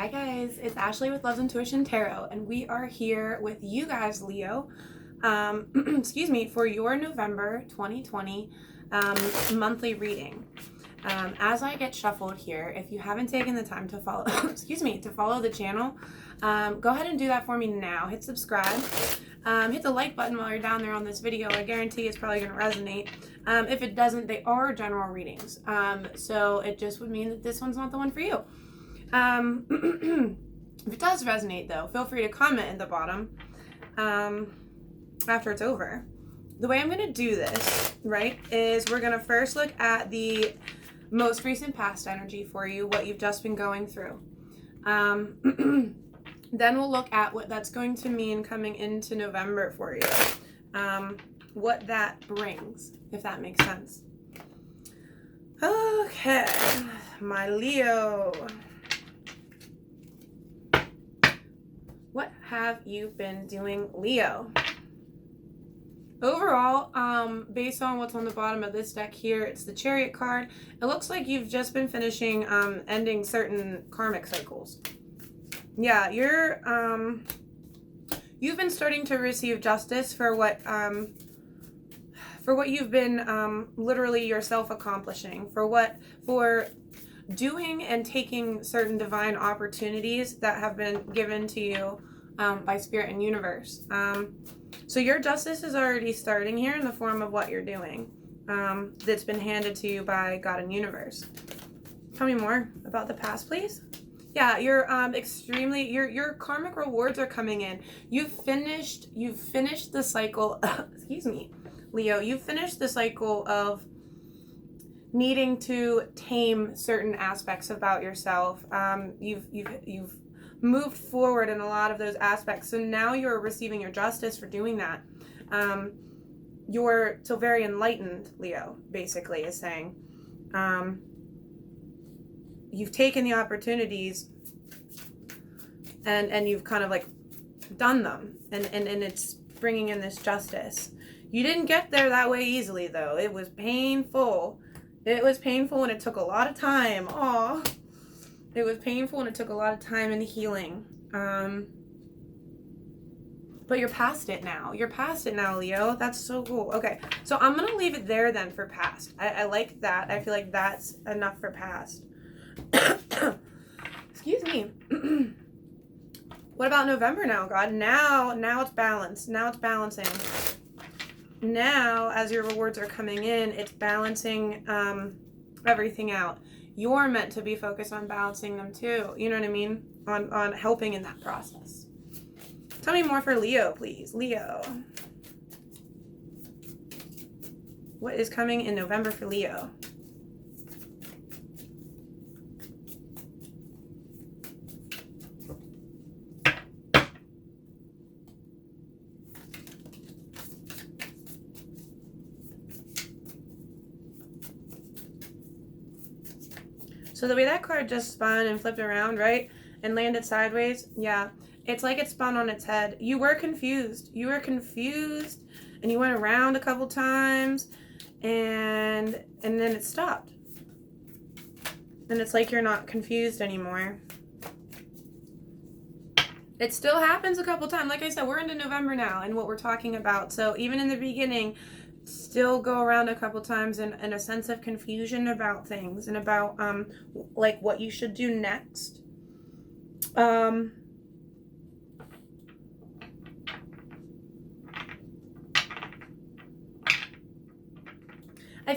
Hi guys, it's Ashley with Love's Intuition Tarot, and we are here with you guys, Leo, excuse me, for your November 2020 monthly reading. As I get shuffled here, if you haven't taken the time to follow, excuse me, to follow the channel, go ahead and do that for me now. Hit subscribe. Hit the like button while you're down there on this video. I guarantee it's probably going to resonate. If it doesn't, they are general readings. So it just would mean that this one's not the one for you. If it does resonate though, feel free to comment in the bottom after it's over. The way I'm going to do this, right, is we're going to first look at the most recent past energy for you, what you've just been going through. Then we'll look at what that's going to mean coming into November for you. What that brings, if that makes sense. Okay, my Leo. What have you been doing, Leo? Overall, based on what's on the bottom of this deck here, it's the Chariot card. It looks like you've just been finishing, ending certain karmic cycles. Yeah, you've been starting to receive justice for what you've been, literally yourself accomplishing, for doing and taking certain divine opportunities that have been given to you by Spirit and Universe. So your justice is already starting here in the form of what you're doing, that's been handed to you by God and Universe. Tell me more about the past, please. Yeah, you're your karmic rewards are coming in. You've finished the cycle, excuse me, Leo, you've finished the cycle of needing to tame certain aspects about yourself. You've moved forward in a lot of those aspects. So now you're receiving your justice for doing that. You're so very enlightened, Leo, basically is saying. You've taken the opportunities and you've kind of like done them, and it's bringing in this justice. You didn't get there that way easily though. It was painful. It was painful and it took a lot of time. Aw. It was painful and it took a lot of time and healing. But you're past it now. You're past it now, Leo. That's so cool. Okay, so I'm going to leave it there then for past. I like that. I feel like that's enough for past. Excuse me. What about November now, God? Now it's balanced. Now it's balancing. Now, as your rewards are coming in, it's balancing everything out. You're meant to be focused on balancing them too. You know what I mean? On helping in that process. Tell me more for Leo, please. Leo. What is coming in November for Leo? So the way that card just spun and flipped around, right, and landed sideways, yeah, it's like it spun on its head. You were confused. You were confused, and you went around a couple times, and then it stopped. And it's like you're not confused anymore. It still happens a couple times. Like I said, we're into November now, and what we're talking about. So even in the beginning, still go around a couple times in a sense of confusion about things and about like what you should do next. I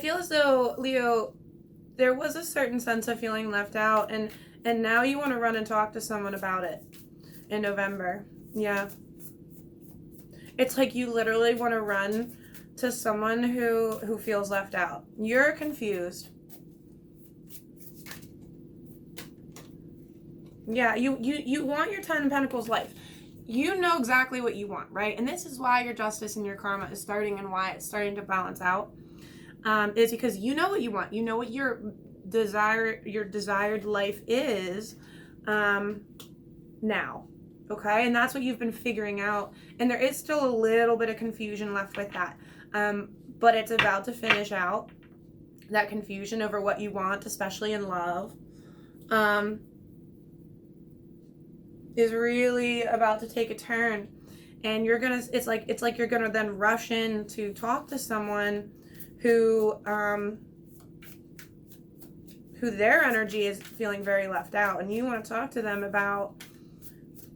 feel as though, Leo, there was a certain sense of feeling left out, and now you want to run and talk to someone about it in November. Yeah, it's like you literally want to run to someone who feels left out. You're confused. Yeah, you want your 10 of Pentacles life. You know exactly what you want, right? And this is why your justice and your karma is starting, and why it's starting to balance out. Is because you know what you want. You know what your desired life is now. Okay? And that's what you've been figuring out. And there is still a little bit of confusion left with that. But it's about to finish out that confusion over what you want, especially in love. is really about to take a turn, and it's like you're gonna then rush in to talk to someone who their energy is feeling very left out, and you want to talk to them about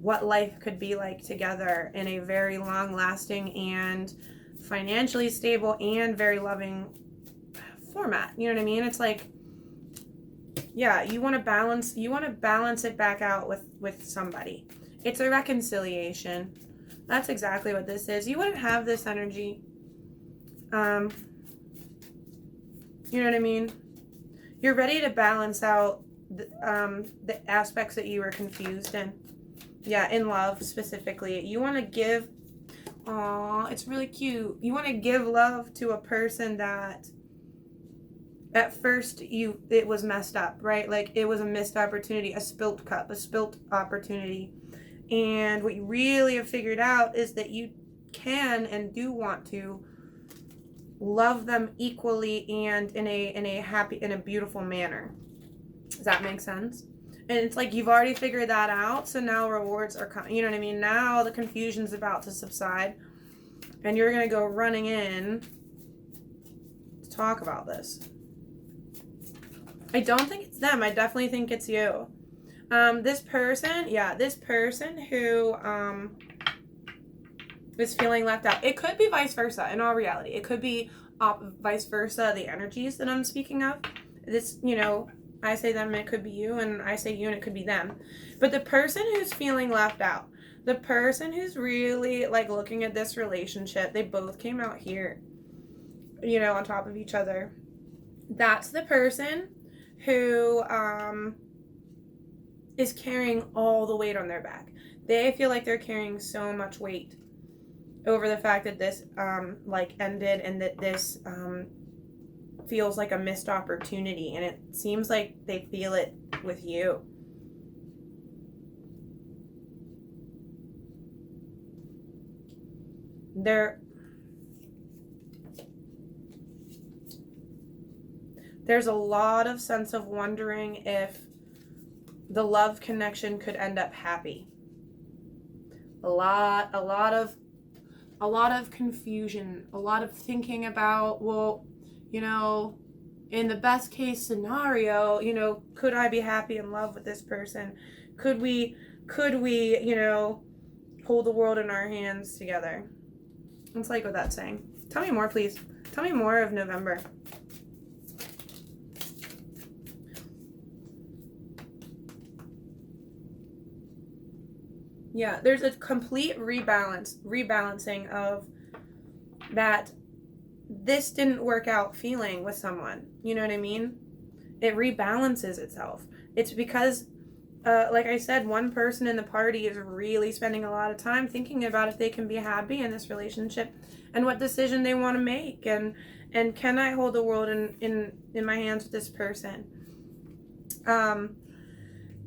what life could be like together in a very long lasting and financially stable and very loving format. You know what I mean? It's like, yeah, you want to balance it back out with somebody. It's a reconciliation. That's exactly what this is. You wouldn't have this energy. You know what I mean? You're ready to balance out the aspects that you were confused in. Yeah, in love specifically. You want to give, it's really cute. You want to give love to a person that at first it was messed up, right? Like it was a missed opportunity, a spilt cup, a spilt opportunity. And what you really have figured out is that you can and do want to love them equally and in a happy, in a beautiful manner. Does that make sense? And it's like you've already figured that out, so now rewards are coming. You know what I mean? Now the confusion's about to subside, and you're going to go running in to talk about this. I don't think it's them. I definitely think it's you. This person who is feeling left out. It could be vice versa, in all reality. It could be vice versa, the energies that I'm speaking of. This, I say them, it could be you, and I say you, and it could be them. But the person who's feeling left out, the person who's really, like, looking at this relationship, they both came out here, on top of each other. That's the person who is carrying all the weight on their back. They feel like they're carrying so much weight over the fact that this, ended, and that this, feels like a missed opportunity, and it seems like they feel it with you. There's a lot of sense of wondering if the love connection could end up happy. A lot of confusion, a lot of thinking about, well, in the best case scenario, could I be happy in love with this person? Could we, hold the world in our hands together? It's like what that's saying. Tell me more, please. Tell me more of November. Yeah, there's a complete rebalancing of that. This didn't work out feeling with someone. You know what I mean? It rebalances itself. It's because, like I said, one person in the party is really spending a lot of time thinking about if they can be happy in this relationship and what decision they want to make, and can I hold the world in my hands with this person?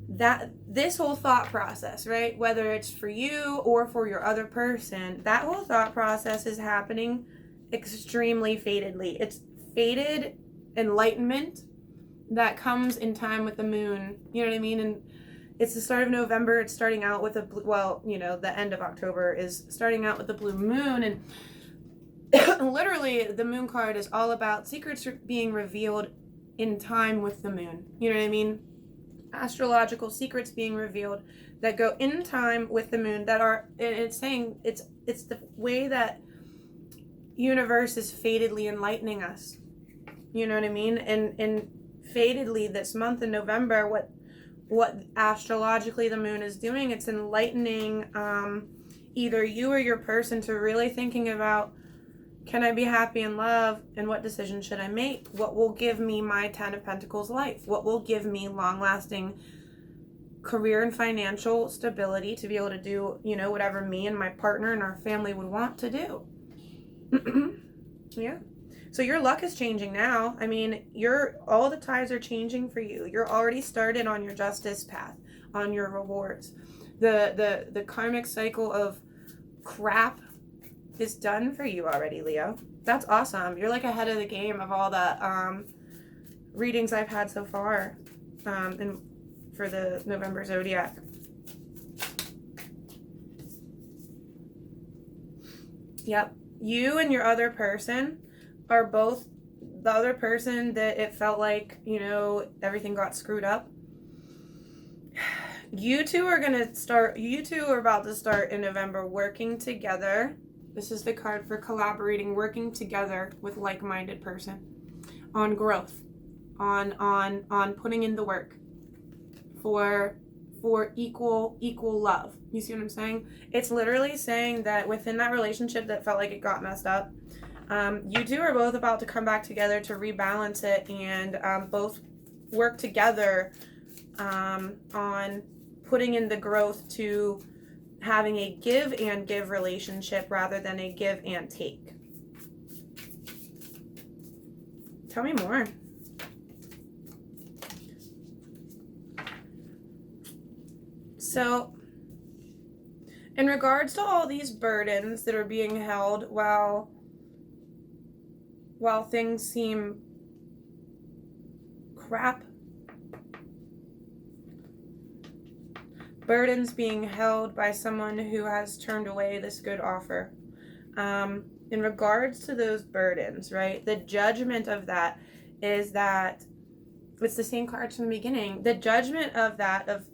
That this whole thought process, right? Whether it's for you or for your other person, that whole thought process is happening extremely fadedly. It's faded enlightenment that comes in time with the moon. You know what I mean? And it's the start of November. It's starting out with the end of October is starting out with the blue moon, and literally the moon card is all about secrets being revealed in time with the moon. You know what I mean? Astrological secrets being revealed that go in time with the moon, that are, and it's saying it's the way that universe is fadedly enlightening us. You know what I mean? And fadedly this month in November, what astrologically the moon is doing, it's enlightening either you or your person to really thinking about, can I be happy in love, and what decision should I make? What will give me my 10 of Pentacles life? What will give me long-lasting career and financial stability to be able to do, whatever me and my partner and our family would want to do? Yeah. So your luck is changing now. I mean, all the tides are changing for you. You're already started on your justice path, on your rewards. The karmic cycle of crap is done for you already, Leo. That's awesome. You're like ahead of the game of all the readings I've had so far, and for the November Zodiac. Yep. You and your other person are both the other person that it felt like, you know, everything got screwed up. You two are about to start in November working together. This is the card for collaborating, working together with like-minded person on growth, on putting in the work for equal love. You see what I'm saying? It's literally saying that within that relationship that felt like it got messed up, you two are both about to come back together to rebalance it and both work together on putting in the growth to having a give and give relationship rather than a give and take. Tell me more. So, in regards to all these burdens that are being held while things seem crap, burdens being held by someone who has turned away this good offer. In regards to those burdens, right? The judgment of that is that it's the same cards from the beginning. The judgment of that, of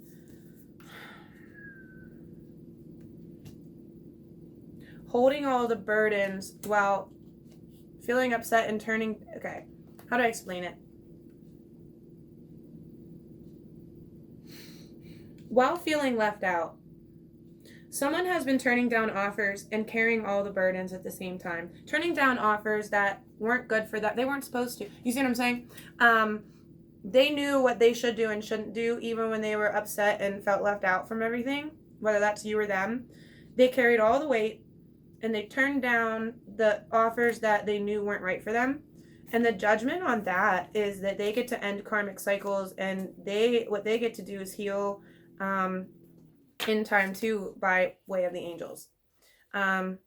holding all the burdens while feeling upset and turning, okay, how do I explain it? While feeling left out, someone has been turning down offers and carrying all the burdens at the same time. Turning down offers that weren't good for that. They weren't supposed to. You see what I'm saying? They knew what they should do and shouldn't do even when they were upset and felt left out from everything, whether that's you or them. They carried all the weight and they turned down the offers that they knew weren't right for them. And the judgment on that is that they get to end karmic cycles, and what they get to do is heal in time too by way of the angels. The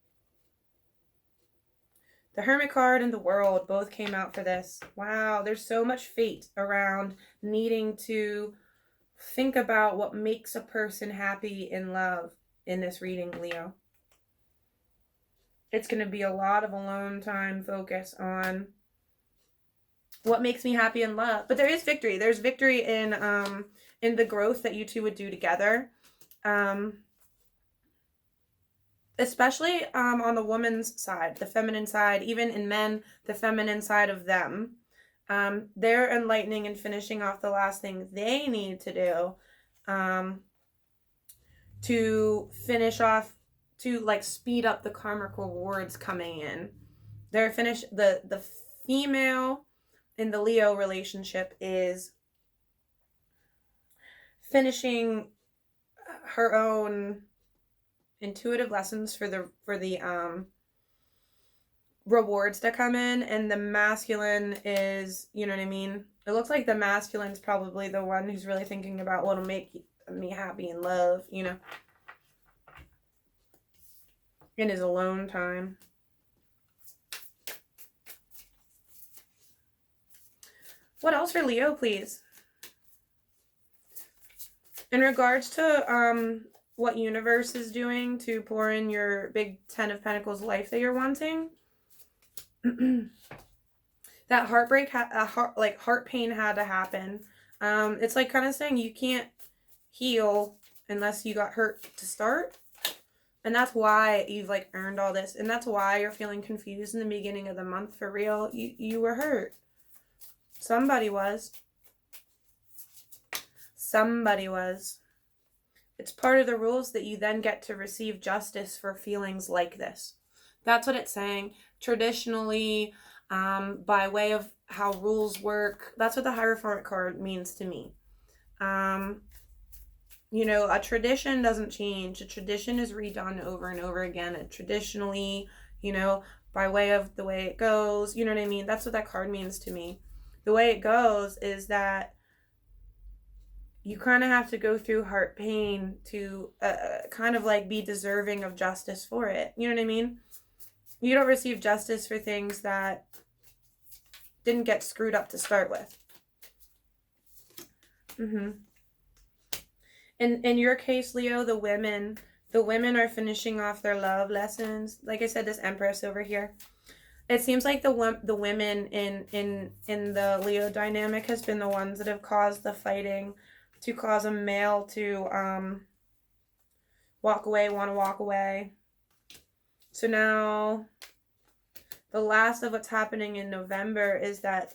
Hermit card and the World both came out for this. Wow, there's so much fate around needing to think about what makes a person happy in love in this reading, Leo. It's going to be a lot of alone time focus on what makes me happy in love. But there is victory. There's victory in the growth that you two would do together. Especially on the woman's side, the feminine side, even in men, the feminine side of them. They're enlightening and finishing off the last thing they need to do to finish off, to like speed up the karmic rewards coming in. They're finished. The female in the Leo relationship is finishing her own intuitive lessons for the rewards to come in, and the masculine is, you know what I mean? It looks like the masculine's probably the one who's really thinking about what'll make me happy in love, you know, in his alone time. What else for Leo, please? In regards to what universe is doing to pour in your big 10 of Pentacles life that you're wanting, that heart pain had to happen. It's like kind of saying you can't heal unless you got hurt to start. And that's why you've like earned all this. And that's why you're feeling confused in the beginning of the month, for real. You were hurt. Somebody was. Somebody was. It's part of the rules that you then get to receive justice for feelings like this. That's what it's saying. Traditionally, by way of how rules work, that's what the Hierophant card means to me. You know, a tradition doesn't change. A tradition is redone over and over again. And traditionally, you know, by way of the way it goes, you know what I mean? That's what that card means to me. The way it goes is that you kind of have to go through heart pain to kind of like be deserving of justice for it. You know what I mean? You don't receive justice for things that didn't get screwed up to start with. In your case, Leo, the women The women are finishing off their love lessons. Like I said, this Empress over here. It seems like the women in the Leo dynamic has been the ones that have caused the fighting, to cause a male to walk away, want to walk away. So now the last of what's happening in November is that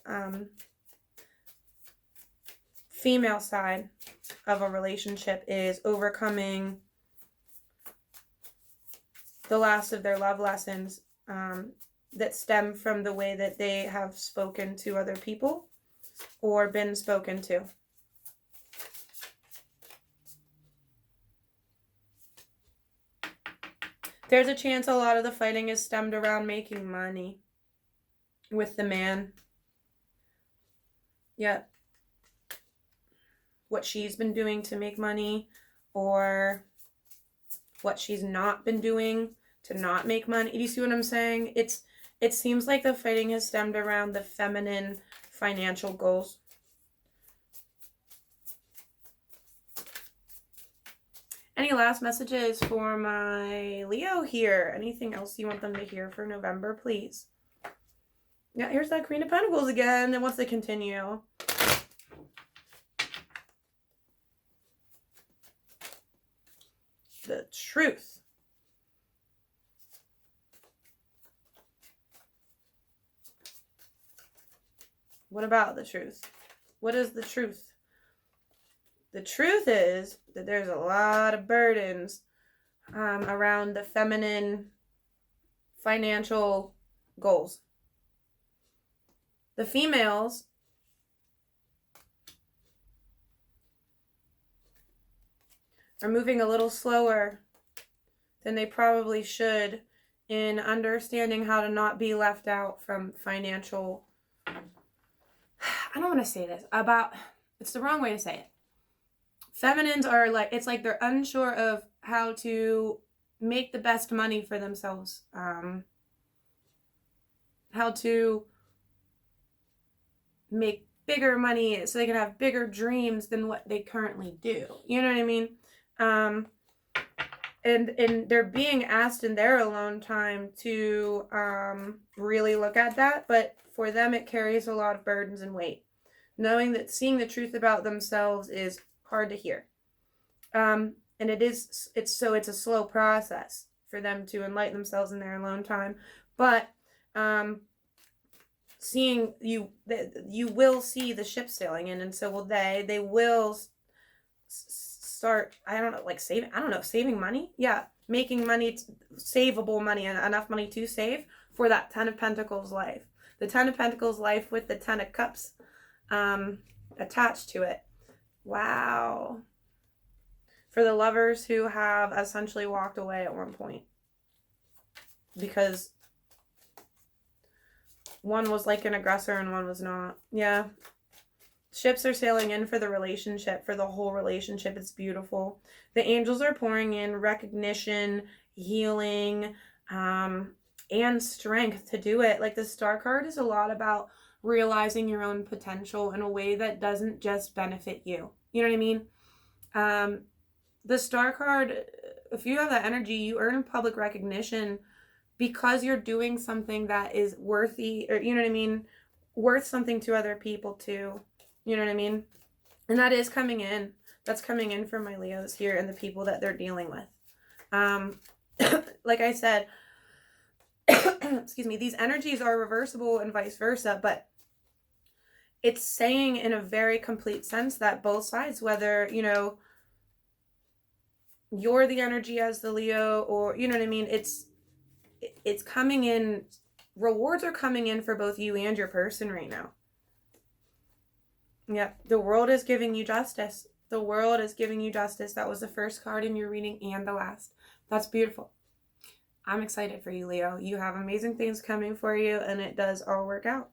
female side of a relationship is overcoming the last of their love lessons that stem from the way that they have spoken to other people or been spoken to. There's a chance a lot of the fighting is stemmed around making money with the man. Yep. What she's been doing to make money, or what she's not been doing to not make money. Do you see what I'm saying? It seems like the fighting has stemmed around the feminine financial goals. Any last messages for my Leo here? Anything else you want them to hear for November, please? Yeah, here's that Queen of Pentacles again. It wants to continue. The truth. What about the truth? What is the truth? The truth is that there's a lot of burdens around the feminine financial goals. The females are moving a little slower than they probably should in understanding how to not be left out from financial... I don't want to say this about... It's the wrong way to say it. Feminines are like, it's like they're unsure of how to make the best money for themselves. How to make bigger money so they can have bigger dreams than what they currently do. You know what I mean? And they're being asked in their alone time to really look at that. But for them, it carries a lot of burdens and weight. Knowing that seeing the truth about themselves is hard to hear. And it's a slow process for them to enlighten themselves in their alone time. But seeing you will see the ship sailing in, and so will they. They will start, saving money. Yeah, making money, savable money, and enough money to save for that 10 of Pentacles life. The 10 of Pentacles life with the 10 of Cups attached to it. Wow. For the lovers who have essentially walked away at one point. Because one was like an aggressor and one was not. Yeah. Ships are sailing in for the relationship, for the whole relationship. It's beautiful. The angels are pouring in recognition, healing, and strength to do it. Like the Star card is a lot about realizing your own potential in a way that doesn't just benefit you. You know what I mean? The Star card, if you have that energy, you earn public recognition because you're doing something that is worthy, or you know what I mean? Worth something to other people too. You know what I mean? And that is coming in. That's coming in for my Leos here and the people that they're dealing with. Like I said, excuse me, these energies are reversible and vice versa, but it's saying in a very complete sense that both sides, whether, you know, you're the energy as the Leo, or, you know what I mean? It's coming in, rewards are coming in for both you and your person right now. Yep, the world is giving you justice. The world is giving you justice. That was the first card in your reading and the last. That's beautiful. I'm excited for you, Leo. You have amazing things coming for you, and it does all work out.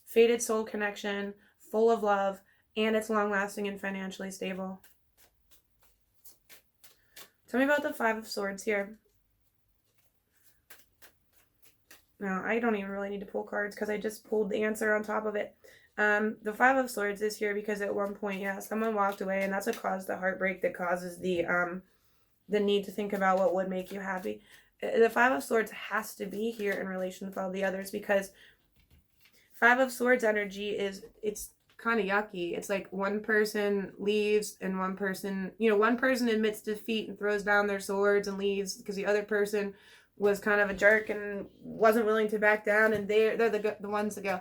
Fated soul connection, full of love, and it's long-lasting and financially stable. Tell me about the Five of Swords here. No, I don't even really need to pull cards because I just pulled the answer on top of it. The Five of Swords is here because at one point, yeah, someone walked away, and that's what caused the heartbreak that causes the the need to think about what would make you happy. The Five of Swords has to be here in relation with all the others, because Five of Swords energy it's kind of yucky. It's like one person leaves and one person, one person admits defeat and throws down their swords and leaves because the other person was kind of a jerk and wasn't willing to back down, and they're the ones that go,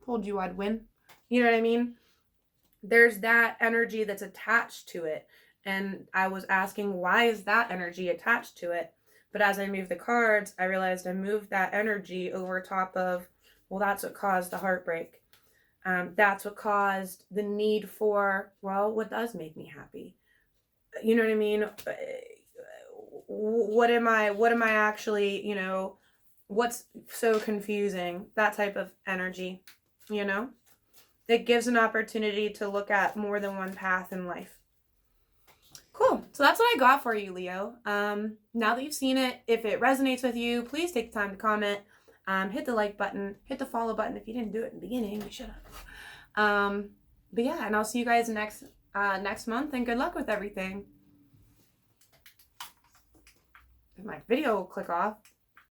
told you I'd win. You know what I mean? There's that energy that's attached to it. And I was asking, why is that energy attached to it? But as I moved the cards, I realized I moved that energy over top of, well, that's what caused the heartbreak. That's what caused the need for, well, what does make me happy? You know what I mean? What am I actually, what's so confusing? That type of energy, It gives an opportunity to look at more than one path in life. Cool. So that's what I got for you, Leo. Now that you've seen it, if it resonates with you, please take the time to comment. Hit the like button. Hit the follow button. If you didn't do it in the beginning, you should have. But yeah, and I'll see you guys next month, and good luck with everything. If my video will click off.